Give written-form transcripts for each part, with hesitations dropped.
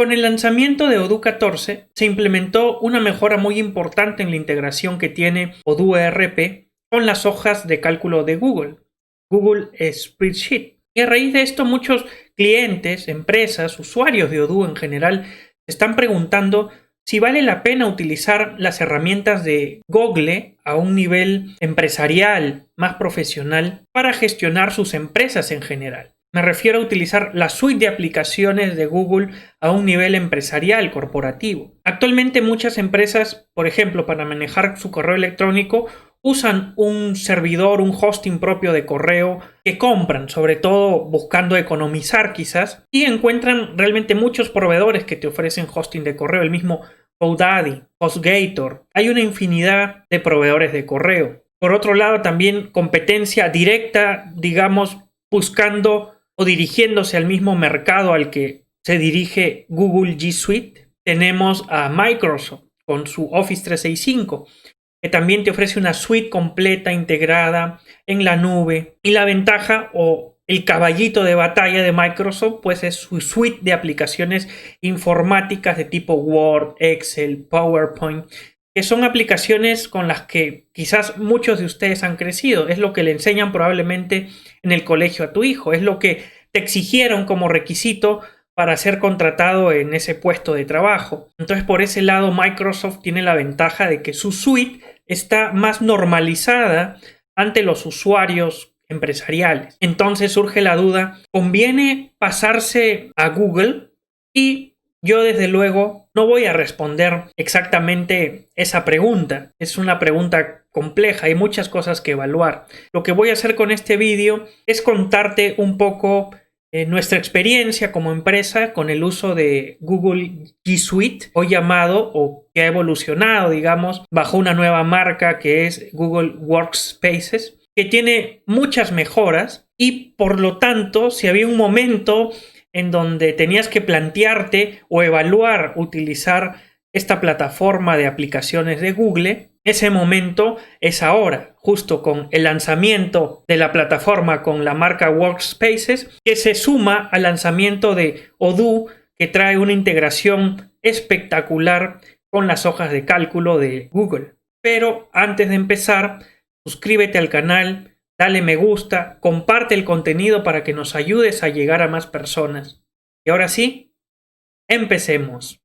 Con el lanzamiento de Odoo 14 se implementó una mejora muy importante en la integración que tiene Odoo ERP con las hojas de cálculo de Google Spreadsheet. Y a raíz de esto muchos clientes, empresas, usuarios de Odoo en general se están preguntando si vale la pena utilizar las herramientas de Google a un nivel empresarial más profesional para gestionar sus empresas en general. Me refiero a utilizar la suite de aplicaciones de Google a un nivel empresarial, corporativo. Actualmente muchas empresas, por ejemplo, para manejar su correo electrónico, usan un servidor, un hosting propio de correo que compran, sobre todo buscando economizar quizás, y encuentran realmente muchos proveedores que te ofrecen hosting de correo, el mismo GoDaddy, HostGator. Hay una infinidad de proveedores de correo. Por otro lado, también competencia directa, digamos, buscando o dirigiéndose al mismo mercado al que se dirige Google G Suite. Tenemos a Microsoft con su Office 365, que también te ofrece una suite completa, integrada en la nube. Y la ventaja o el caballito de batalla de Microsoft, pues es su suite de aplicaciones informáticas de tipo Word, Excel, PowerPoint, que son aplicaciones con las que quizás muchos de ustedes han crecido. Es lo que le enseñan probablemente en el colegio a tu hijo. Es lo que te exigieron como requisito para ser contratado en ese puesto de trabajo. Entonces, por ese lado, Microsoft tiene la ventaja de que su suite está más normalizada ante los usuarios empresariales. Entonces surge la duda, ¿conviene pasarse a Google? Y yo desde luego no voy a responder exactamente esa pregunta. Es una pregunta compleja, hay muchas cosas que evaluar. Lo que voy a hacer con este vídeo es contarte un poco nuestra experiencia como empresa con el uso de Google G Suite, hoy llamado o que ha evolucionado, digamos, bajo una nueva marca que es Google Workspaces, que tiene muchas mejoras y por lo tanto, si había un momento en donde tenías que plantearte o evaluar utilizar esta plataforma de aplicaciones de Google, ese momento es ahora, justo con el lanzamiento de la plataforma con la marca Workspaces, que se suma al lanzamiento de Odoo, que trae una integración espectacular con las hojas de cálculo de Google. Pero antes de empezar, suscríbete al canal, dale me gusta, comparte el contenido para que nos ayudes a llegar a más personas. Y ahora sí, empecemos.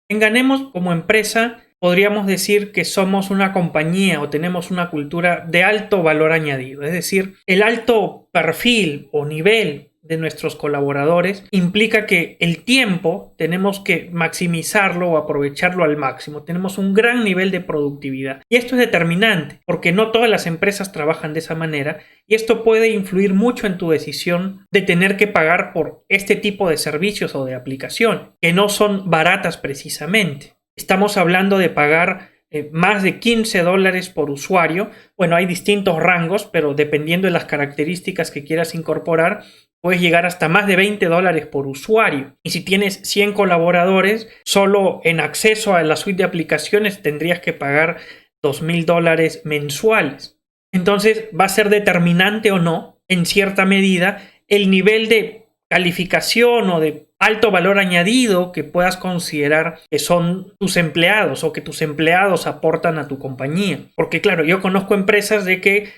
En Ganemos como empresa podríamos decir que somos una compañía o tenemos una cultura de alto valor añadido, es decir, el alto perfil o nivel de nuestros colaboradores implica que el tiempo tenemos que maximizarlo o aprovecharlo al máximo. Tenemos un gran nivel de productividad y esto es determinante porque no todas las empresas trabajan de esa manera y esto puede influir mucho en tu decisión de tener que pagar por este tipo de servicios o de aplicación que no son baratas precisamente. Estamos hablando de pagar más de $15 por usuario. Bueno, hay distintos rangos, pero dependiendo de las características que quieras incorporar, puedes llegar hasta más de $20 por usuario. Y si tienes 100 colaboradores, solo en acceso a la suite de aplicaciones tendrías que pagar $2,000 mensuales. Entonces va a ser determinante o no, en cierta medida, el nivel de calificación o de alto valor añadido que puedas considerar que son tus empleados o que tus empleados aportan a tu compañía. Porque claro, yo conozco empresas de que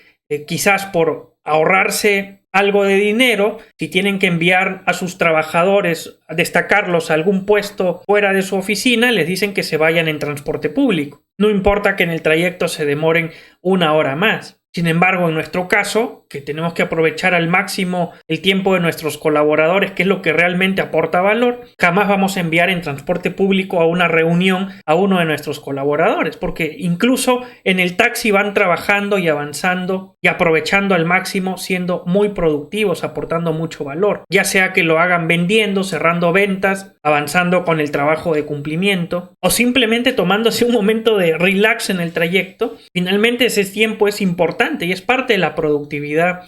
quizás por ahorrarse algo de dinero, si tienen que enviar a sus trabajadores a destacarlos a algún puesto fuera de su oficina, les dicen que se vayan en transporte público. No importa que en el trayecto se demoren 1 hora más. Sin embargo, en nuestro caso, que tenemos que aprovechar al máximo el tiempo de nuestros colaboradores, que es lo que realmente aporta valor, jamás vamos a enviar en transporte público a una reunión a uno de nuestros colaboradores, porque incluso en el taxi van trabajando y avanzando y aprovechando al máximo, siendo muy productivos, aportando mucho valor, ya sea que lo hagan vendiendo, cerrando ventas, avanzando con el trabajo de cumplimiento o simplemente tomándose un momento de relax en el trayecto. Finalmente ese tiempo es importante y es parte de la productividad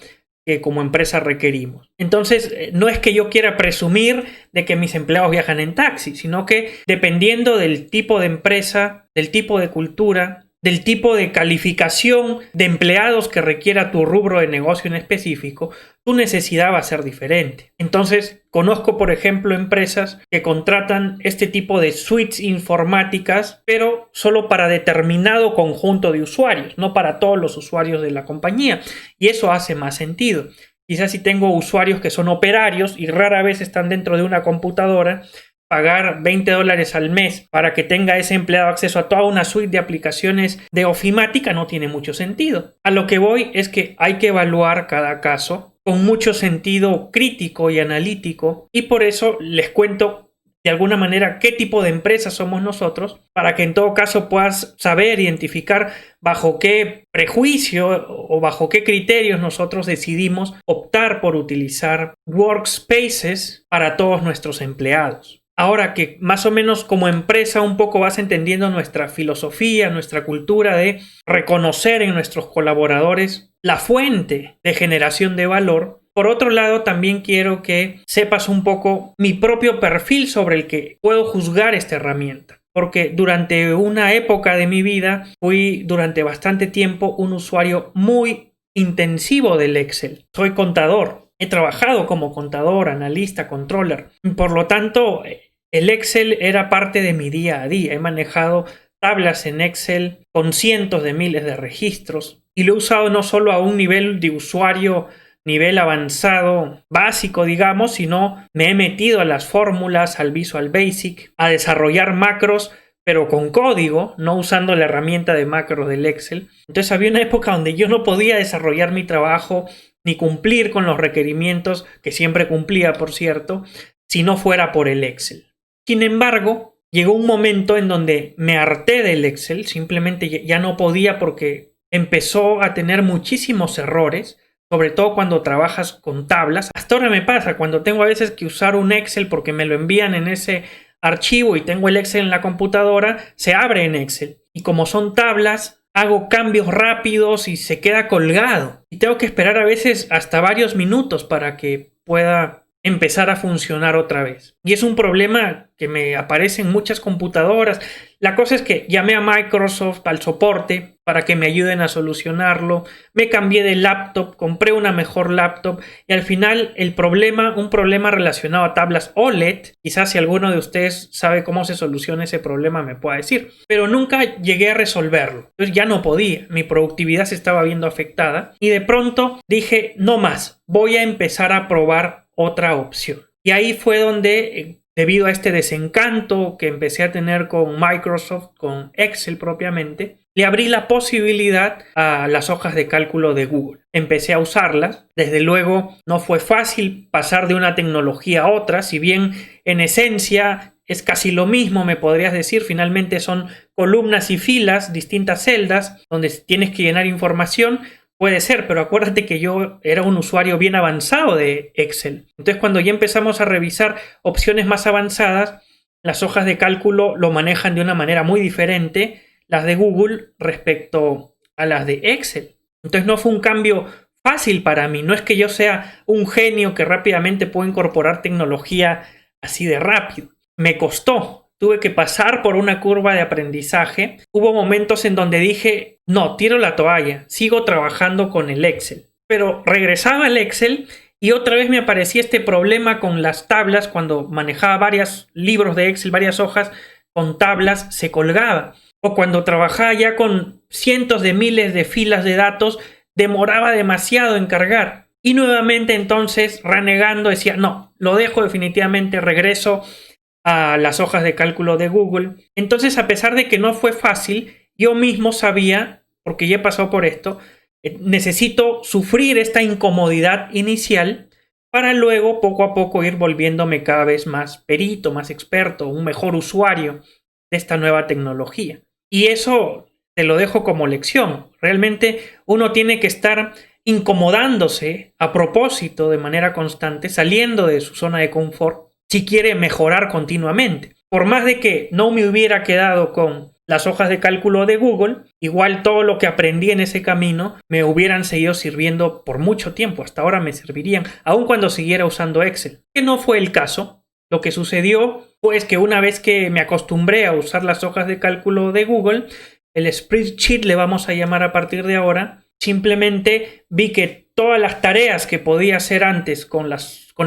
que como empresa requerimos. Entonces, no es que yo quiera presumir de que mis empleados viajan en taxi, sino que dependiendo del tipo de empresa, del tipo de cultura, del tipo de calificación de empleados que requiera tu rubro de negocio en específico, tu necesidad va a ser diferente. Entonces, conozco, por ejemplo, empresas que contratan este tipo de suites informáticas, pero solo para determinado conjunto de usuarios, no para todos los usuarios de la compañía. Y eso hace más sentido. Quizás si tengo usuarios que son operarios y rara vez están dentro de una computadora, pagar $20 al mes para que tenga ese empleado acceso a toda una suite de aplicaciones de ofimática no tiene mucho sentido. A lo que voy es que hay que evaluar cada caso con mucho sentido crítico y analítico, y por eso les cuento de alguna manera qué tipo de empresa somos nosotros, para que en todo caso puedas saber identificar bajo qué prejuicio o bajo qué criterios nosotros decidimos optar por utilizar workspaces para todos nuestros empleados. Ahora que más o menos como empresa un poco vas entendiendo nuestra filosofía, nuestra cultura de reconocer en nuestros colaboradores la fuente de generación de valor, por otro lado también quiero que sepas un poco mi propio perfil sobre el que puedo juzgar esta herramienta. Porque durante una época de mi vida fui durante bastante tiempo un usuario muy intensivo del Excel. Soy contador. He trabajado como contador, analista, controller. Por lo tanto, el Excel era parte de mi día a día. He manejado tablas en Excel con cientos de miles de registros y lo he usado no solo a un nivel de usuario, nivel avanzado, básico, digamos, sino me he metido a las fórmulas, al Visual Basic, a desarrollar macros, pero con código, no usando la herramienta de macros del Excel. Entonces había una época donde yo no podía desarrollar mi trabajo ni cumplir con los requerimientos, que siempre cumplía, por cierto, si no fuera por el Excel. Sin embargo, llegó un momento en donde me harté del Excel, simplemente ya no podía porque empezó a tener muchísimos errores, sobre todo cuando trabajas con tablas. Hasta ahora me pasa, cuando tengo a veces que usar un Excel porque me lo envían en ese archivo y tengo el Excel en la computadora, se abre en Excel. Y como son tablas, hago cambios rápidos y se queda colgado. Y tengo que esperar a veces hasta varios minutos para que pueda empezar a funcionar otra vez. Y es un problema que me aparece en muchas computadoras. La cosa es que llamé a Microsoft, al soporte, para que me ayuden a solucionarlo. Me cambié de laptop, compré una mejor laptop y al final un problema relacionado a tablas OLED, quizás si alguno de ustedes sabe cómo se soluciona ese problema me pueda decir, pero nunca llegué a resolverlo. Entonces ya no podía, mi productividad se estaba viendo afectada y de pronto dije, no más, voy a empezar a probar otra opción. Y ahí fue donde, debido a este desencanto que empecé a tener con Microsoft, con Excel propiamente, le abrí la posibilidad a las hojas de cálculo de Google. Empecé a usarlas. Desde luego no fue fácil pasar de una tecnología a otra, si bien en esencia es casi lo mismo, me podrías decir. Finalmente son columnas y filas, distintas celdas, donde tienes que llenar información. Puede ser, pero acuérdate que yo era un usuario bien avanzado de Excel. Entonces, cuando ya empezamos a revisar opciones más avanzadas, las hojas de cálculo lo manejan de una manera muy diferente, las de Google respecto a las de Excel. Entonces, no fue un cambio fácil para mí. No es que yo sea un genio que rápidamente pueda incorporar tecnología así de rápido. Me costó. Tuve que pasar por una curva de aprendizaje. Hubo momentos en donde dije, no, tiro la toalla, sigo trabajando con el Excel. Pero regresaba al Excel y otra vez me aparecía este problema con las tablas. Cuando manejaba varios libros de Excel, varias hojas con tablas, se colgaba. O cuando trabajaba ya con cientos de miles de filas de datos, demoraba demasiado en cargar. Y nuevamente entonces, renegando, decía, no, lo dejo definitivamente, regreso a las hojas de cálculo de Google. Entonces, a pesar de que no fue fácil, yo mismo sabía, porque ya he pasado por esto, necesito sufrir esta incomodidad inicial para luego poco a poco ir volviéndome cada vez más perito, más experto, un mejor usuario de esta nueva tecnología. Y eso te lo dejo como lección. Realmente uno tiene que estar incomodándose a propósito de manera constante, saliendo de su zona de confort, si quiere mejorar continuamente. Por más de que no me hubiera quedado con las hojas de cálculo de Google, igual todo lo que aprendí en ese camino me hubieran seguido sirviendo por mucho tiempo. Hasta ahora me servirían, aun cuando siguiera usando Excel. Que no fue el caso. Lo que sucedió fue que una vez que me acostumbré a usar las hojas de cálculo de Google, el spreadsheet le vamos a llamar a partir de ahora, simplemente vi que todas las tareas que podía hacer antes con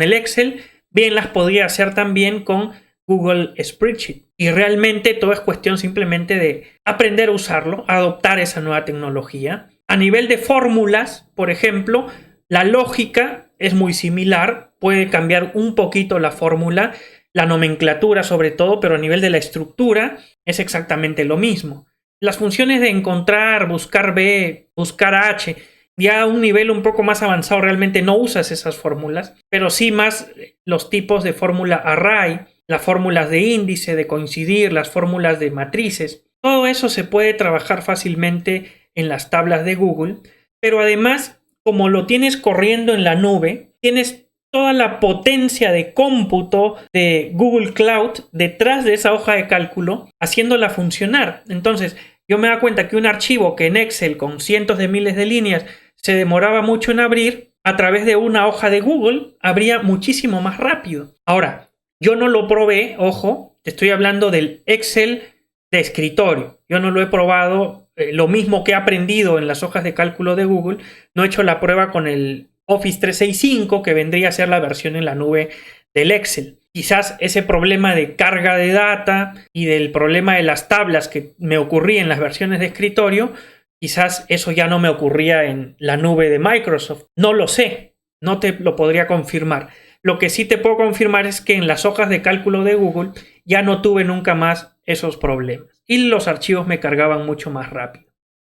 el Excel, bien las podía hacer también con Google Spreadsheet. Y realmente todo es cuestión simplemente de aprender a usarlo, adoptar esa nueva tecnología. A nivel de fórmulas, por ejemplo, la lógica es muy similar, puede cambiar un poquito la fórmula, la nomenclatura sobre todo, pero a nivel de la estructura es exactamente lo mismo. Las funciones de encontrar, buscar B, buscar H, ya a un nivel un poco más avanzado realmente no usas esas fórmulas, pero sí más los tipos de fórmula array, las fórmulas de índice, de coincidir, las fórmulas de matrices. Todo eso se puede trabajar fácilmente en las tablas de Google, pero además, como lo tienes corriendo en la nube, tienes toda la potencia de cómputo de Google Cloud detrás de esa hoja de cálculo, haciéndola funcionar. Entonces, yo me da cuenta que un archivo que en Excel con cientos de miles de líneas se demoraba mucho en abrir, a través de una hoja de Google abría muchísimo más rápido. Ahora, yo no lo probé, ojo, te estoy hablando del Excel de escritorio. Yo no lo he probado, lo mismo que he aprendido en las hojas de cálculo de Google, no he hecho la prueba con el Office 365, que vendría a ser la versión en la nube del Excel. Quizás ese problema de carga de data y del problema de las tablas que me ocurría en las versiones de escritorio, quizás eso ya no me ocurría en la nube de Microsoft. No lo sé, no te lo podría confirmar. Lo que sí te puedo confirmar es que en las hojas de cálculo de Google ya no tuve nunca más esos problemas y los archivos me cargaban mucho más rápido.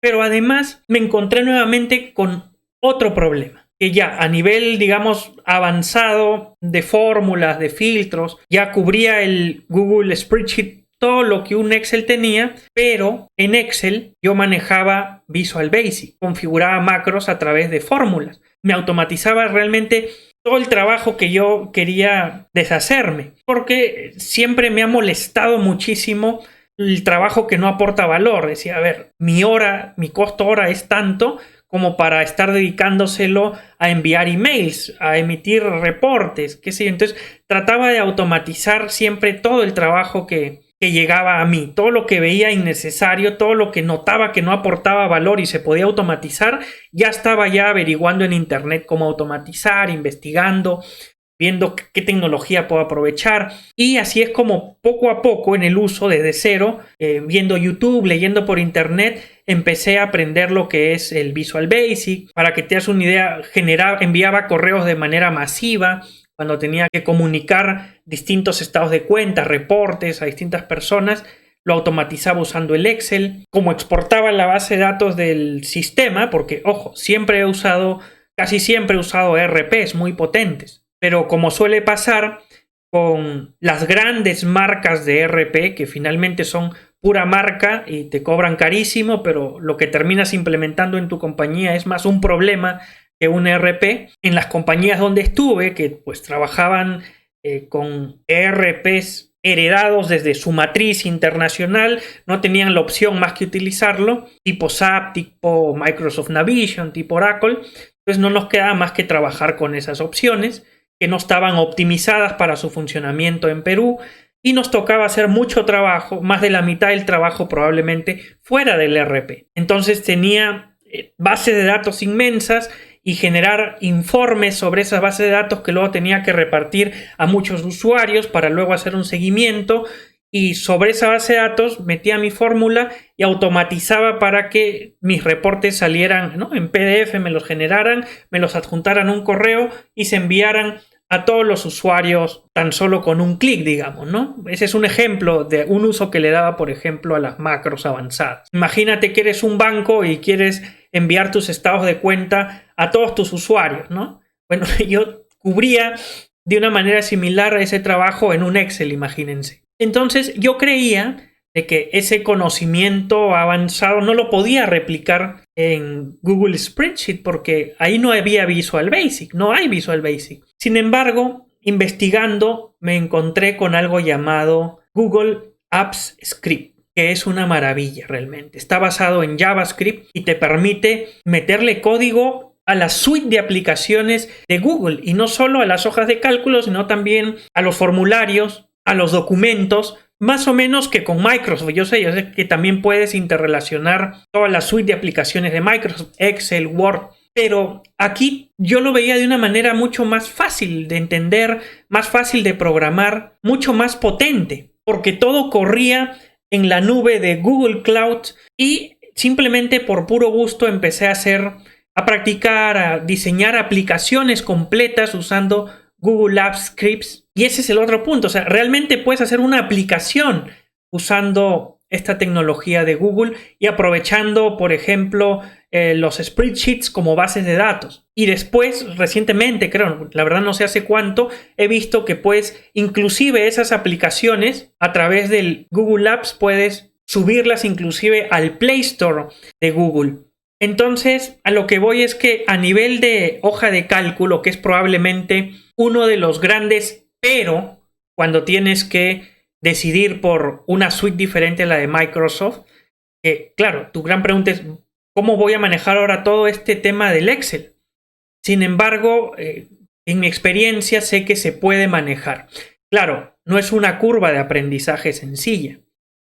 Pero además me encontré nuevamente con otro problema, que ya a nivel, digamos, avanzado de fórmulas, de filtros, ya cubría el Google Spreadsheet todo lo que un Excel tenía, pero en Excel yo manejaba Visual Basic, configuraba macros a través de fórmulas, me automatizaba realmente todo el trabajo que yo quería deshacerme, porque siempre me ha molestado muchísimo el trabajo que no aporta valor. Decía, a ver, mi costo hora es tanto como para estar dedicándoselo a enviar emails, a emitir reportes, qué sé yo. Entonces trataba de automatizar siempre todo el trabajo que llegaba a mí, todo lo que veía innecesario, todo lo que notaba que no aportaba valor y se podía automatizar, ya estaba ya averiguando en internet cómo automatizar, investigando, viendo qué tecnología puedo aprovechar. Y así es como poco a poco en el uso desde cero, viendo YouTube, leyendo por internet, empecé a aprender lo que es el Visual Basic. Para que te hagas una idea, enviaba correos de manera masiva cuando tenía que comunicar distintos estados de cuenta, reportes a distintas personas, lo automatizaba usando el Excel. Como exportaba la base de datos del sistema, porque, ojo, casi siempre he usado ERPs muy potentes, pero como suele pasar con las grandes marcas de ERP, que finalmente son pura marca y te cobran carísimo, pero lo que terminas implementando en tu compañía es más un problema que un ERP. En las compañías donde estuve, que pues trabajaban con ERPs heredados desde su matriz internacional, no tenían la opción más que utilizarlo, tipo SAP, tipo Microsoft Navision, tipo Oracle, pues no nos quedaba más que trabajar con esas opciones que no estaban optimizadas para su funcionamiento en Perú, y nos tocaba hacer mucho trabajo, más de la mitad del trabajo probablemente fuera del ERP. Entonces tenía bases de datos inmensas y generar informes sobre esas bases de datos que luego tenía que repartir a muchos usuarios para luego hacer un seguimiento, y sobre esa base de datos metía mi fórmula y automatizaba para que mis reportes salieran, ¿no?, en PDF, me los generaran, me los adjuntaran a un correo y se enviaran a todos los usuarios tan solo con un clic, digamos, ¿no? Ese es un ejemplo de un uso que le daba, por ejemplo, a las macros avanzadas. Imagínate que eres un banco y quieres enviar tus estados de cuenta a todos tus usuarios, ¿no? Bueno, yo cubría de una manera similar a ese trabajo en un Excel, imagínense. Entonces yo creía de que ese conocimiento avanzado no lo podía replicar en Google Spreadsheet porque ahí no había Visual Basic, no hay Visual Basic. Sin embargo, investigando me encontré con algo llamado Google Apps Script, que es una maravilla realmente. Está basado en JavaScript y te permite meterle código a la suite de aplicaciones de Google, y no solo a las hojas de cálculo, sino también a los formularios, a los documentos, más o menos que con Microsoft. Yo sé que también puedes interrelacionar toda la suite de aplicaciones de Microsoft, Excel, Word, pero aquí yo lo veía de una manera mucho más fácil de entender, más fácil de programar, mucho más potente, porque todo corría en la nube de Google Cloud y simplemente por puro gusto empecé a practicar, a diseñar aplicaciones completas usando Google Apps Scripts. Y ese es el otro punto. O sea, realmente puedes hacer una aplicación usando esta tecnología de Google y aprovechando, por ejemplo, los spreadsheets como bases de datos. Y después, recientemente, creo, la verdad no sé hace cuánto, he visto que puedes, inclusive esas aplicaciones, a través del Google Apps, puedes subirlas inclusive al Play Store de Google. Entonces, a lo que voy es que a nivel de hoja de cálculo, que es probablemente uno de los grandes, pero cuando tienes que decidir por una suite diferente a la de Microsoft, claro, tu gran pregunta es, ¿cómo voy a manejar ahora todo este tema del Excel? Sin embargo, en mi experiencia sé que se puede manejar. Claro, no es una curva de aprendizaje sencilla.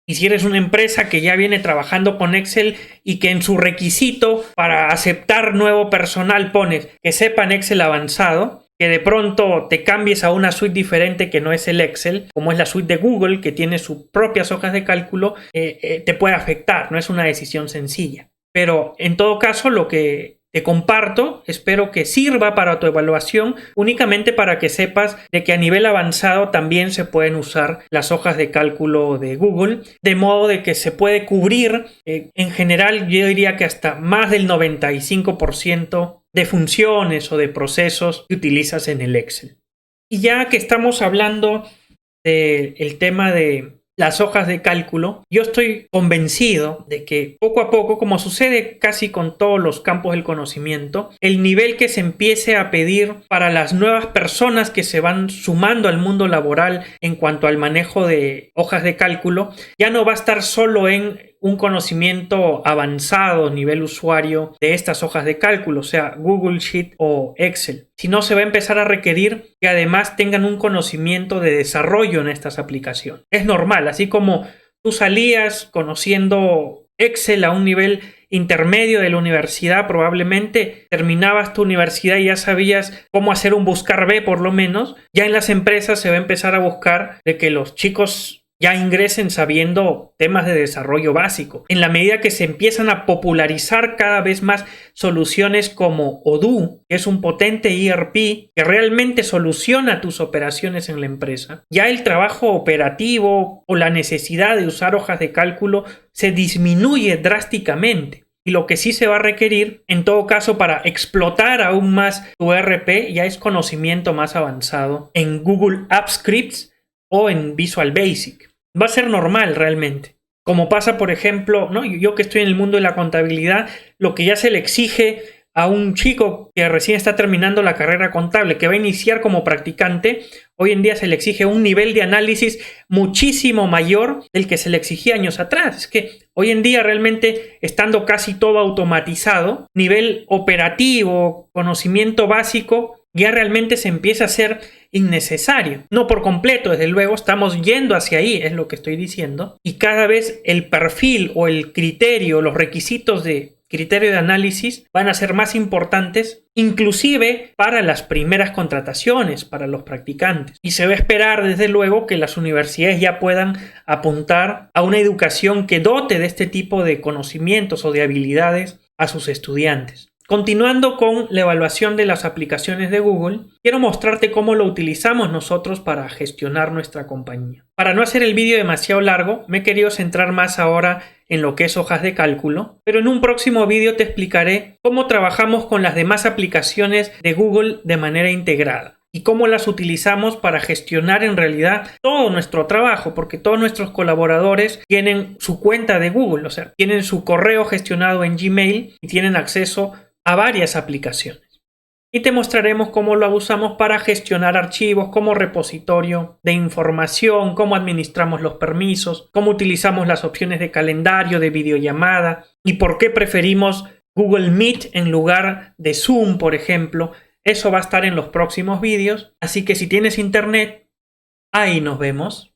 Y si eres una empresa que ya viene trabajando con Excel y que en su requisito para aceptar nuevo personal pones que sepan Excel avanzado, que de pronto te cambies a una suite diferente que no es el Excel, como es la suite de Google, que tiene sus propias hojas de cálculo, te puede afectar. No es una decisión sencilla. Pero en todo caso, lo que te comparto, espero que sirva para tu evaluación, únicamente para que sepas de que a nivel avanzado también se pueden usar las hojas de cálculo de Google, de modo de que se puede cubrir, en general yo diría que hasta más del 95% de funciones o de procesos que utilizas en el Excel. Y ya que estamos hablando del tema de las hojas de cálculo, yo estoy convencido de que poco a poco, como sucede casi con todos los campos del conocimiento, el nivel que se empiece a pedir para las nuevas personas que se van sumando al mundo laboral en cuanto al manejo de hojas de cálculo, ya no va a estar solo en un conocimiento avanzado nivel usuario de estas hojas de cálculo, sea Google Sheet o Excel, sino se va a empezar a requerir que además tengan un conocimiento de desarrollo en estas aplicaciones. Es normal, así como tú salías conociendo Excel a un nivel intermedio de la universidad, probablemente terminabas tu universidad y ya sabías cómo hacer un buscar B por lo menos, ya en las empresas se va a empezar a buscar de que los chicos ya ingresen sabiendo temas de desarrollo básico. En la medida que se empiezan a popularizar cada vez más soluciones como Odoo, que es un potente ERP que realmente soluciona tus operaciones en la empresa, ya el trabajo operativo o la necesidad de usar hojas de cálculo se disminuye drásticamente. Y lo que sí se va a requerir, en todo caso, para explotar aún más tu ERP, ya es conocimiento más avanzado en Google Apps Scripts o en Visual Basic. Va a ser normal realmente. Como pasa, por ejemplo, ¿no? Yo que estoy en el mundo de la contabilidad, lo que ya se le exige a un chico que recién está terminando la carrera contable, que va a iniciar como practicante, hoy en día se le exige un nivel de análisis muchísimo mayor del que se le exigía años atrás. Es que hoy en día realmente, estando casi todo automatizado, nivel operativo, conocimiento básico, ya realmente se empieza a ser innecesario. No por completo, desde luego, estamos yendo hacia ahí, es lo que estoy diciendo. Y cada vez el perfil o el criterio, los requisitos de criterio de análisis van a ser más importantes, inclusive para las primeras contrataciones, para los practicantes. Y se va a esperar, desde luego, que las universidades ya puedan apuntar a una educación que dote de este tipo de conocimientos o de habilidades a sus estudiantes. Continuando con la evaluación de las aplicaciones de Google, quiero mostrarte cómo lo utilizamos nosotros para gestionar nuestra compañía. Para no hacer el vídeo demasiado largo, me he querido centrar más ahora en lo que es hojas de cálculo, pero en un próximo vídeo te explicaré cómo trabajamos con las demás aplicaciones de Google de manera integrada y cómo las utilizamos para gestionar en realidad todo nuestro trabajo, porque todos nuestros colaboradores tienen su cuenta de Google, o sea, tienen su correo gestionado en Gmail y tienen acceso a varias aplicaciones. Y te mostraremos cómo lo usamos para gestionar archivos como repositorio de información, cómo administramos los permisos, cómo utilizamos las opciones de calendario, de videollamada y por qué preferimos Google Meet en lugar de Zoom, por ejemplo. Eso va a estar en los próximos vídeos, así que si tienes internet, ahí nos vemos.